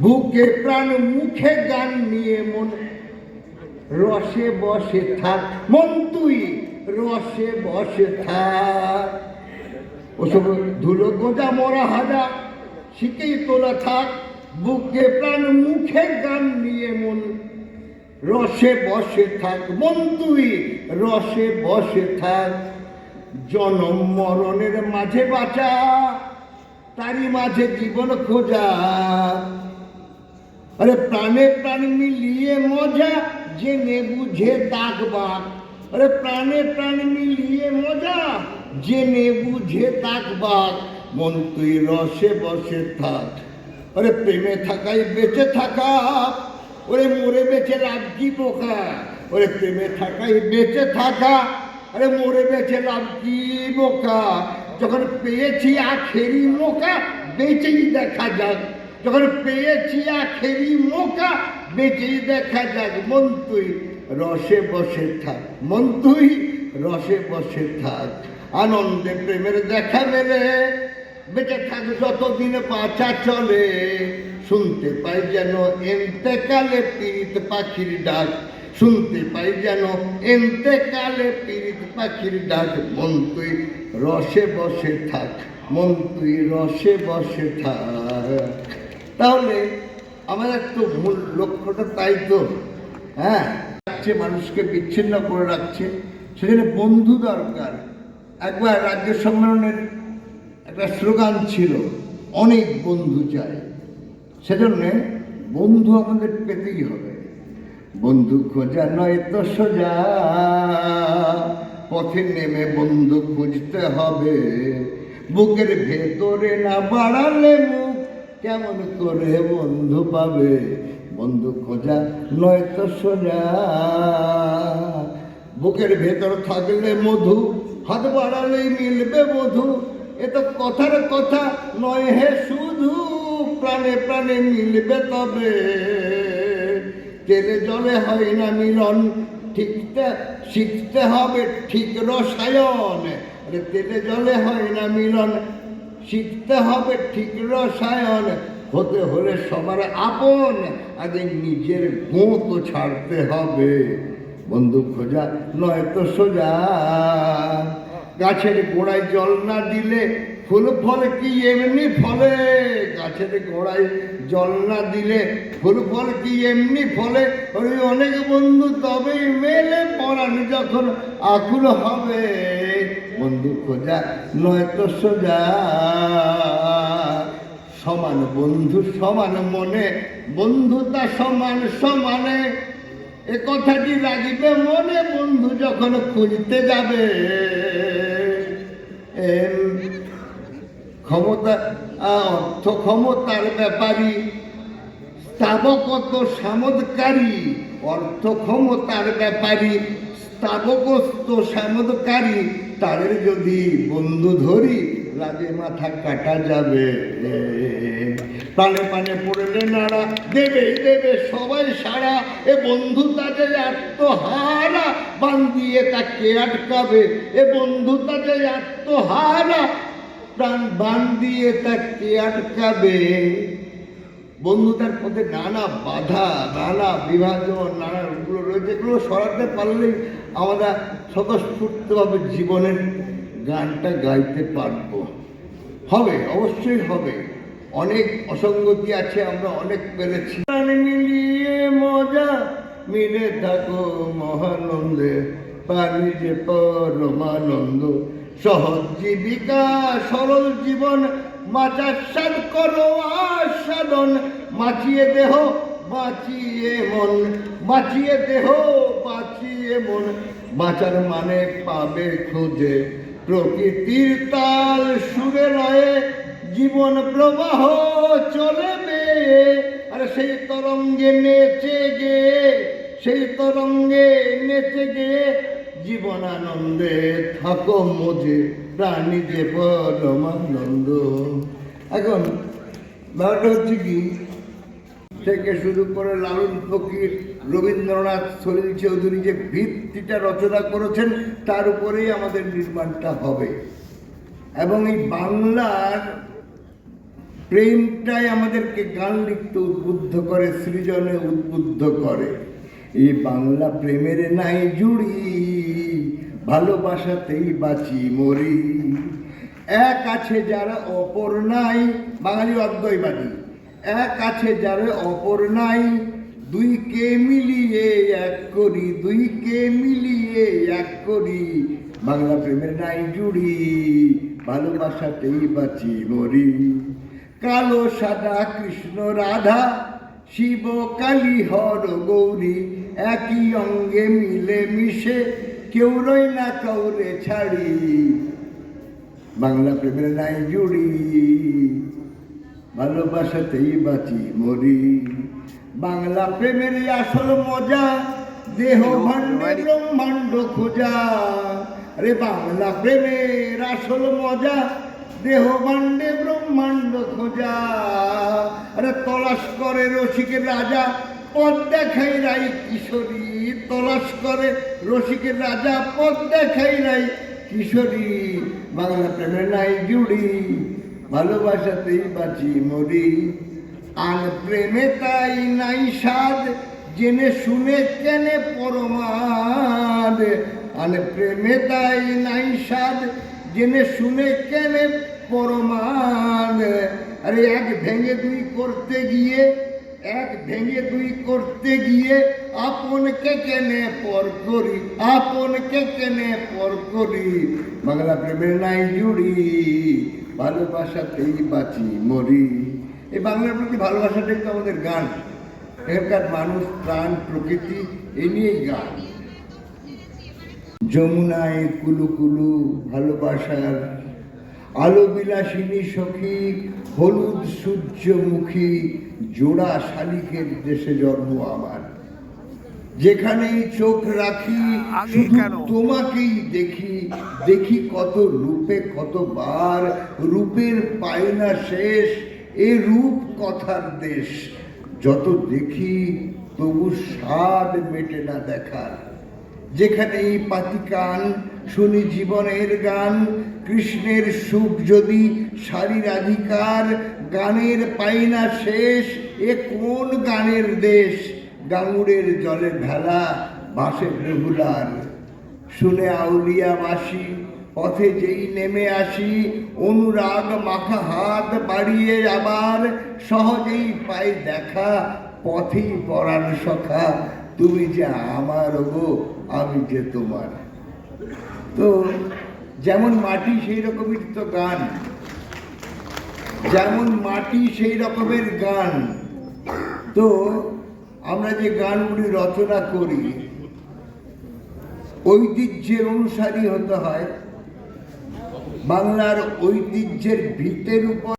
বুকে প্রাণ মুখে গান নিয়ে মন রসে বসে থাক, মন তুই রসে বসে থাক। ওসব ধুলো গোজা মরা হাজা শিখেই তোলা থাক, বুকে প্রাণ মুখে গান নিয়ে মন রসে বসে থাক, মন তুই রসে বসে থাক। জনম মরণের মাঝে বাঁচা, তারই মাঝে জীবন খোঁজা। আরে প্রাণে প্রাণ মিলিয়ে মজা, জেনে বুঝে দাগবাগ। আরে প্রাণে প্রাণ মিলিয়ে মজা, জেনে বুঝে দাগবাগ। মন তুই রসে বসে থাক। আরে প্রেমে থাকাই বেঁচে থাকা, ওরে মরে বেঁচে লাভ কি বোকা। ওরে প্রেমে থাকাই বেঁচে থাকা, আরে মরে বেঁচে লাভ কি বোকা। যখন পেয়েছি আখেরি মৌকা, বেঁচেই দেখা যাক। যখন পেয়েছি আখেরি মৌকা, বেঁচেই দেখা যাক। মন তুই রসে বসে থাক, মন তুই রসে বসে থাক। আনন্দে প্রেমের দেখা মেলে, বেঁচে থাক যতদিন বাঁচা চলে। শুনতে পাই যেন এন্তেকালে পীড়িত পাখির ডাক, শুনতে পাই যেন এন্তেকালে পীড়িত পাখির ডাক। মন তুই রসে বসে থাক, মন তুই রসে বসে থাক। তাহলে আমাদের তো মূল লক্ষ্যটা তাই তো, হ্যাঁ, মানুষকে বিচ্ছিন্ন করে রাখছে। সেখানে বন্ধু দরকার। একবার রাজ্য সম্মেলনের একটা স্লোগান ছিল, অনেক বন্ধু চাই। সেজন্যে বন্ধু আমাদের পেতেই হবে। বন্ধু খোঁজা নয় তো সোজা, পথে নেমে বন্ধু খুঁজতে হবে। বুকের ভেতরে না বাড়ালে মুখ, কেমন করে বন্ধু পাবে। বন্ধু খোঁজা নয় তো সোজা, বুকের ভেতর থাকলে মধু, হাত বাড়ালেই মিলবে মধু। এ তো কথার কথা নয় হে শুধু, প্রাণে প্রাণে মিলবে তবে। তেলে জলে হয় না মিলন, ঠিকতে শিখতে হবে ঠিক রসায়ন। আরে তেলে জলে হয় না মিলন, শিখতে হবে ঠিক রসায়ন। হতে হলে সবার আপন, আগে নিজের গো তো ছাড়তে হবে। বন্ধু খোঁজা নয় তো সোজা, গাছের গোড়ায় জল না দিলে ফুল ফলে কি এমনি ফলে। গাছের গোড়ায় জল না দিলে ফুল ফল কি এমনি ফলে। ওই অনেক বন্ধু তবেই মেলে, পরাণ যখন আকুল হবে। বন্ধু খোঁজা নয় তো সোজা, সমান বন্ধু সমান মনে, বন্ধুতা সমান সমানে। এ কথাটি রাখবে মনে, বন্ধু যখন খুঁজতে যাবে। ক্ষমতা অর্থ ক্ষমতার ব্যাপারী, স্থাবকত সামদকারী। অর্থ ক্ষমতার ব্যাপারী, স্থাবকস্ত সামদকারী। তাদের যদি বন্ধু ধরি, রাগে মাথা কাটা যাবে। প্রাণে প্রাণে পড়লে নাড়া, দেবে দেবে সবাই সারা। এ বন্ধু তাদের আত্মহারা, বান্ধিয়ে তাকে আটকাবে। এ বন্ধু তাদের আত্মহারা, প্রাণ বান্ধিয়ে তাকে আটকাবে। বন্ধুতার পথে নানা বাধা, নানা বিভাজন, নানা রূপগুলো রয়েছে। এগুলো সরাতে পারলেই আমরা স্বতঃস্ফূর্তভাবে জীবনের গানটা গাইতে পারবো। হবে, অবশ্যই হবে। অনেক অসঙ্গতি আছে, আমরা অনেক পেরেছি। মিলিয়ে মজা, মিলে থাকো মহানন্দে, পারি যে পরমানন্দ। সহজ জীবিকা সরল জীবন, মাচাস্বাদ করো আস্বাদন। মাচিয়ে দেহ বাঁচিয়ে মন, বাঁচিয়ে দেহ বাঁচিয়ে মন। বাঁচার মানে পাবে খুঁজে, প্রকৃতির তাল সুরে লয়ে। জীবন প্রবাহ চলবে, আর সেই তরঙ্গে নেচে গে, সেই তরঙ্গে নেচে গে। জীবন আনন্দে থাকো মজে, প্রাণী যে পরমানন্দ। এখন ব্যাপারটা হচ্ছে কি, থেকে শুরু করে লালন ফকির, রবীন্দ্রনাথ, সলিল চৌধুরী যে ভিত্তিটা রচনা করেছেন, তার উপরেই আমাদের নির্মাণটা হবে। এবং এই বাংলার প্রেমটাই আমাদেরকে গান লিখতে উদ্বুদ্ধ করে, সৃজনে উদ্বুদ্ধ করে। এই বাংলা প্রেমের নাই জুড়ি, ভালোবাসাতেই বাঁচি মরি। এক আছে যারা অপর নাই, বাঙালি অদ্বৈবাদী। এক আছে যারা অপর নাই, দুইকে মিলিয়ে এক করি, দুইকে মিলিয়ে এক করি। বাংলা প্রেমের নাই জুড়ি, ভালোবাসাতেই বাঁচি মরি। কালো সাদা কৃষ্ণ রাধা, শিব কালী হর গৌরী, একই অঙ্গে মিলে মিশে কেউ রই না কাউরে ছাড়ি। বাংলা প্রেমের নাই জুড়ি, ভালোবাসাতেই বাঁচি মরি। বাংলা প্রেমের আসল মজা, দেহ ভাণ্ডে ব্রহ্মাণ্ড খোঁজা। আরে বাংলা প্রেমের আসল মজা, দেহ ভাণ্ডে ব্রহ্মাণ্ড খোঁজা। আরে তলাশ করে রসিকের রাজা, পথ দেখাই রাই কিশোরী। তলাশ করে রসিকের রাজা, পথ দেখাই রাই কিশোরী। বাংলা প্রেমের নাই জুড়ি, ভালোবাসাতেই বাঁচি মরি। আন প্রেমে তাই নাই স্বাদ, জেনে শুনে কেনে পরমাদ। আন প্রেমে তাই নাই স্বাদ, জেনে শুনে কেনে পরমাদ। আরে এক ভেঙে দুই করতে গিয়ে, এক ভেঙে দুই করতে গিয়ে আপনকে কেনে পর করি, আপনকে কেনে পর করি। বাংলা প্রেমের নাই জুড়ি, ভালোবাসাতেই বাঁচি মরি। এই বাংলার প্রতি ভালোবাসাটাই তো আমাদের গান। এখানকার মানুষ, প্রাণ, প্রকৃতি এই নিয়েই গান। যমুনায় কুলু কুলু ভালোবাসার আলো বিলাসিনী সখী, হলুদ সূর্যমুখী, জোড়া শালিকের দেশে জন্ম আমার। যেখানেই চোখ রাখি শুধু তোমাকেই দেখি, দেখি কত রূপে কতবার, রূপের পায় না শেষ এ রূপ কথার দেশ। যত দেখি তবু স্বাদ মেটে না দেখার। যেখানেই পাতি কান শুনি জীবনের গান, কৃষ্ণের সুখ যদি সারি রাধিকার। গানের পাই না শেষ এ কোন গানের দেশ, গাঙুরের জলে ঢালা বাসে রেগুলার। শুনে আউলিয়া বাসি পথে যেই নেমে আসি, অনুরাগ মাখা হাত বাড়িয়ে আবার সহজেই পাই দেখা, পথেই পরাণ সখা তুমি যে আমার গো আমি যে তোমার। তো যেমন মাটি সেই রকমের তো গান, যেমন মাটি সেই রকমের গান। তো আমরা যে গানগুলি রচনা করি, ঐতিহ্যের অনুসারী হতে হয়। বাংলার ঐতিহ্যের ভিতের উপর